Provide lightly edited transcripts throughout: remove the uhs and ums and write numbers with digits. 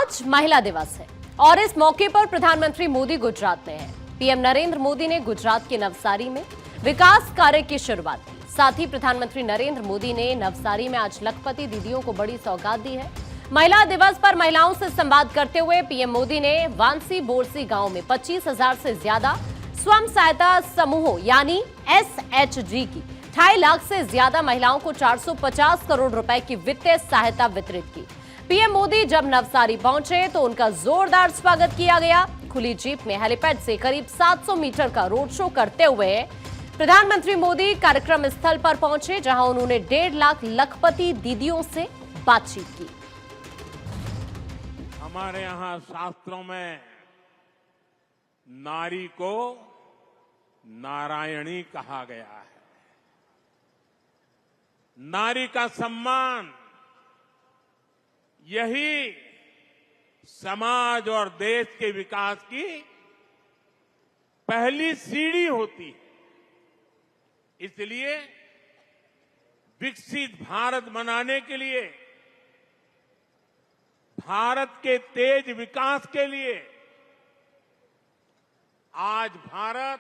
आज महिला दिवस है और इस मौके पर प्रधानमंत्री मोदी गुजरात में हैं। पीएम नरेंद्र मोदी ने गुजरात के नवसारी में विकास कार्य की शुरुआत की। साथ ही प्रधानमंत्री नरेंद्र मोदी ने नवसारी में आज लखपति दीदियों को बड़ी सौगात दी है। महिला दिवस पर महिलाओं से संवाद करते हुए पीएम मोदी ने वांसी बोरसी गांव में 25,000 से ज्यादा स्वयं सहायता समूहों यानी SHG की 2.5 लाख से ज्यादा महिलाओं को 450 करोड़ रुपए की वित्तीय सहायता वितरित की। पीएम मोदी जब नवसारी पहुंचे तो उनका जोरदार स्वागत किया गया। खुली जीप में हेलीपैड से करीब 700 मीटर का रोड शो करते हुए प्रधानमंत्री मोदी कार्यक्रम स्थल पर पहुंचे, जहां उन्होंने 1.5 लाख लखपति दीदियों से बातचीत की। हमारे यहां शास्त्रों में नारी को नारायणी कहा गया है। नारी का सम्मान यही समाज और देश के विकास की पहली सीढ़ी होती है। इसलिए विकसित भारत बनाने के लिए, भारत के तेज विकास के लिए आज भारत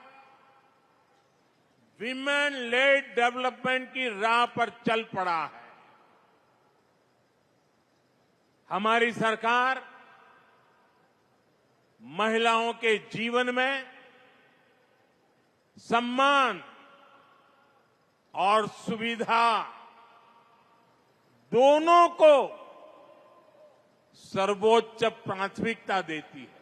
विमेन लेड डेवलपमेंट की राह पर चल पड़ा है। हमारी सरकार महिलाओं के जीवन में सम्मान और सुविधा दोनों को सर्वोच्च प्राथमिकता देती है।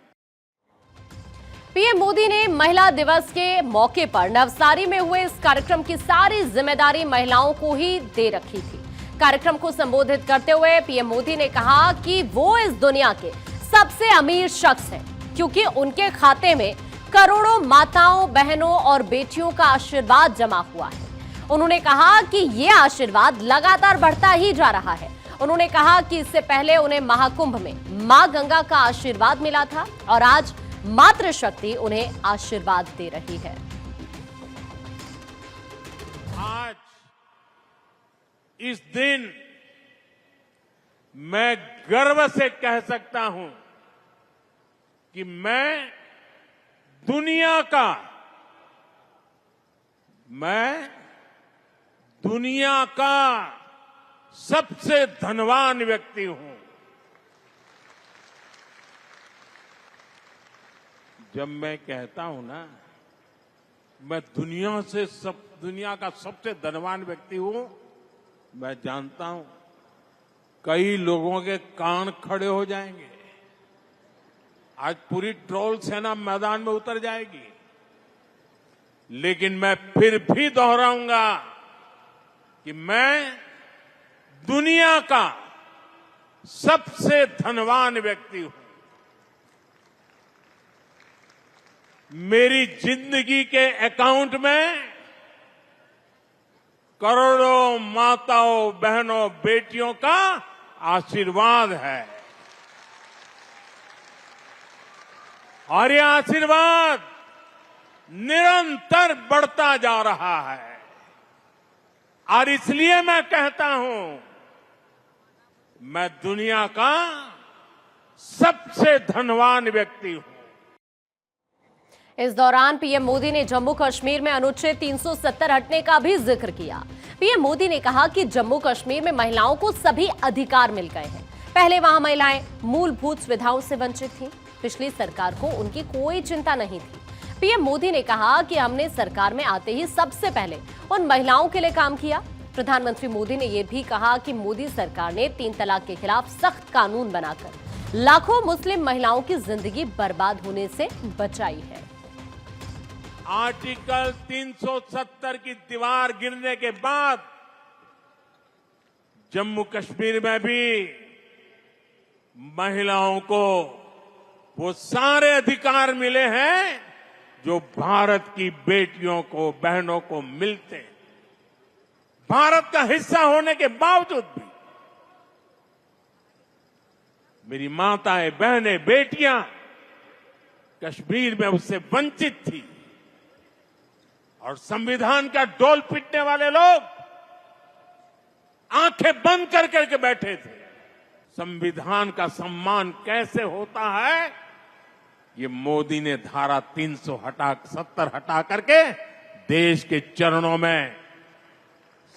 पीएम मोदी ने महिला दिवस के मौके पर नवसारी में हुए इस कार्यक्रम की सारी जिम्मेदारी महिलाओं को ही दे रखी थी। कार्यक्रम को संबोधित करते हुए पीएम मोदी ने कहा कि वो इस दुनिया के सबसे अमीर शख्स हैं, क्योंकि उनके खाते में करोड़ों माताओं, बहनों और बेटियों का आशीर्वाद जमा हुआ है। उन्होंने कहा कि ये आशीर्वाद लगातार बढ़ता ही जा रहा है। उन्होंने कहा कि इससे पहले उन्हें महाकुंभ में मां गंगा का आशीर्वाद मिला था और आज मातृशक्ति उन्हें आशीर्वाद दे रही है। आज इस दिन मैं गर्व से कह सकता हूं कि मैं दुनिया का सबसे धनवान व्यक्ति हूं। जब मैं कहता हूं ना, मैं दुनिया का सबसे धनवान व्यक्ति हूं, मैं जानता हूं कई लोगों के कान खड़े हो जाएंगे। आज पूरी ट्रोल सेना मैदान में उतर जाएगी, लेकिन मैं फिर भी दोहराऊंगा कि मैं दुनिया का सबसे धनवान व्यक्ति हूं। मेरी जिंदगी के अकाउंट में करोड़ों माताओं, बहनों, बेटियों का आशीर्वाद है और यह आशीर्वाद निरंतर बढ़ता जा रहा है। और इसलिए मैं कहता हूं, मैं दुनिया का सबसे धनवान व्यक्ति हूं। इस दौरान पीएम मोदी ने जम्मू कश्मीर में अनुच्छेद 370 हटने का भी जिक्र किया। पीएम मोदी ने कहा कि जम्मू कश्मीर में महिलाओं को सभी अधिकार मिल गए हैं। पहले वहां महिलाएं मूलभूत सुविधाओं से वंचित थीं। पिछली सरकार को उनकी कोई चिंता नहीं थी। पीएम मोदी ने कहा कि हमने सरकार में आते ही सबसे पहले उन महिलाओं के लिए काम किया। प्रधानमंत्री मोदी ने यह भी कहा कि मोदी सरकार ने 3 तलाक के खिलाफ सख्त कानून बनाकर लाखों मुस्लिम महिलाओं की जिंदगी बर्बाद होने से बचाई है। आर्टिकल 370 की दीवार गिरने के बाद जम्मू कश्मीर में भी महिलाओं को वो सारे अधिकार मिले हैं जो भारत की बेटियों को, बहनों को मिलते हैं। भारत का हिस्सा होने के बावजूद भी मेरी माताएं, बहनें, बेटियां कश्मीर में उससे वंचित थी और संविधान का डोल पीटने वाले लोग आंखें बंद कर करके बैठे थे। संविधान का सम्मान कैसे होता है, ये मोदी ने धारा 370 हटा करके देश के चरणों में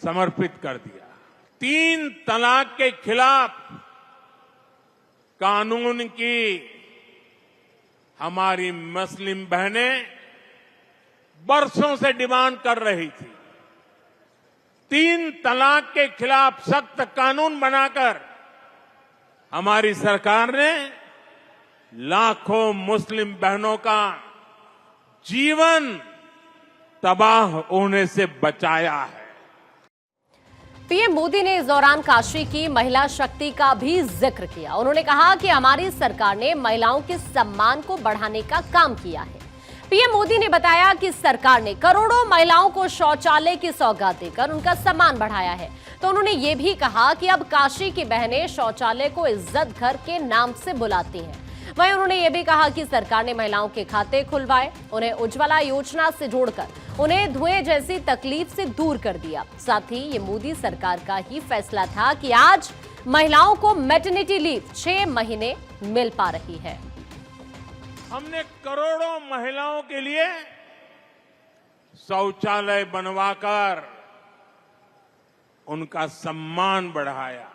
समर्पित कर दिया। 3 तलाक के खिलाफ कानून की हमारी मुस्लिम बहनें बरसों से डिमांड कर रही थी। 3 तलाक के खिलाफ सख्त कानून बनाकर हमारी सरकार ने लाखों मुस्लिम बहनों का जीवन तबाह होने से बचाया है। पीएम मोदी ने इस दौरान काशी की महिला शक्ति का भी जिक्र किया। उन्होंने कहा कि हमारी सरकार ने महिलाओं के सम्मान को बढ़ाने का काम किया है। पीएम मोदी ने बताया कि सरकार ने करोड़ों महिलाओं को शौचालय की सौगात देकर उनका सम्मान बढ़ाया है। तो उन्होंने ये भी कहा कि अब काशी की बहनें शौचालय को इज्जत घर के नाम से बुलाती हैं। वहीं उन्होंने ये भी कहा कि सरकार ने महिलाओं के खाते खुलवाए, उन्हें उज्ज्वला योजना से जोड़कर उन्हें धुएं जैसी तकलीफ से दूर कर दिया। साथ ही ये मोदी सरकार का ही फैसला था कि आज महिलाओं को मैटरनिटी लीव 6 महीने मिल पा रही है। हमने करोड़ों महिलाओं के लिए शौचालय बनवाकर उनका सम्मान बढ़ाया।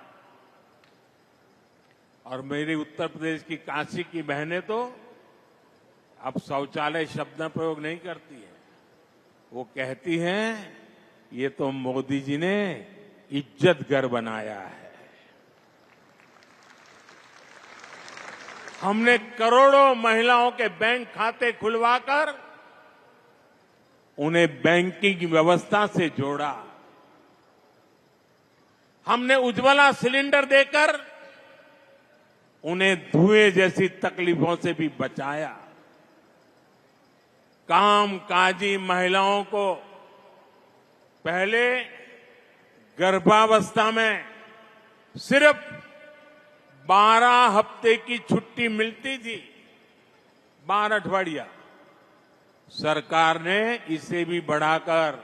और मेरी उत्तर प्रदेश की काशी की बहनें तो अब शौचालय शब्द प्रयोग नहीं करती है, वो कहती हैं ये तो मोदी जी ने इज्जत घर बनाया है। हमने करोड़ों महिलाओं के बैंक खाते खुलवाकर उन्हें बैंकिंग व्यवस्था से जोड़ा। हमने उज्ज्वला सिलेंडर देकर उन्हें धुएं जैसी तकलीफों से भी बचाया। कामकाजी महिलाओं को पहले गर्भावस्था में सिर्फ 12 हफ्ते की छुट्टी मिलती थी, 12 अठवाडिया। सरकार ने इसे भी बढ़ाकर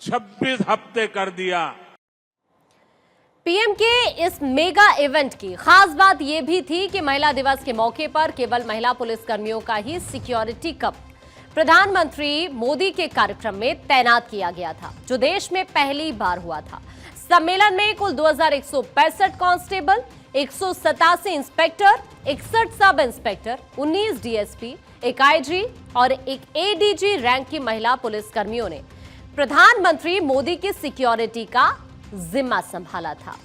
26 हफ्ते कर दिया। पीएम के इस मेगा इवेंट की खास बात यह भी थी कि महिला दिवस के मौके पर केवल महिला पुलिसकर्मियों का ही सिक्योरिटी कप प्रधानमंत्री मोदी के कार्यक्रम में तैनात किया गया था, जो देश में पहली बार हुआ था। सम्मेलन में कुल 2165 constable, 187 inspector, 61 sub inspector, 19 DSP, एक आईजी और एक एडीजी रैंक की महिला पुलिसकर्मियों ने प्रधानमंत्री मोदी की सिक्योरिटी का जिम्मा संभाला था।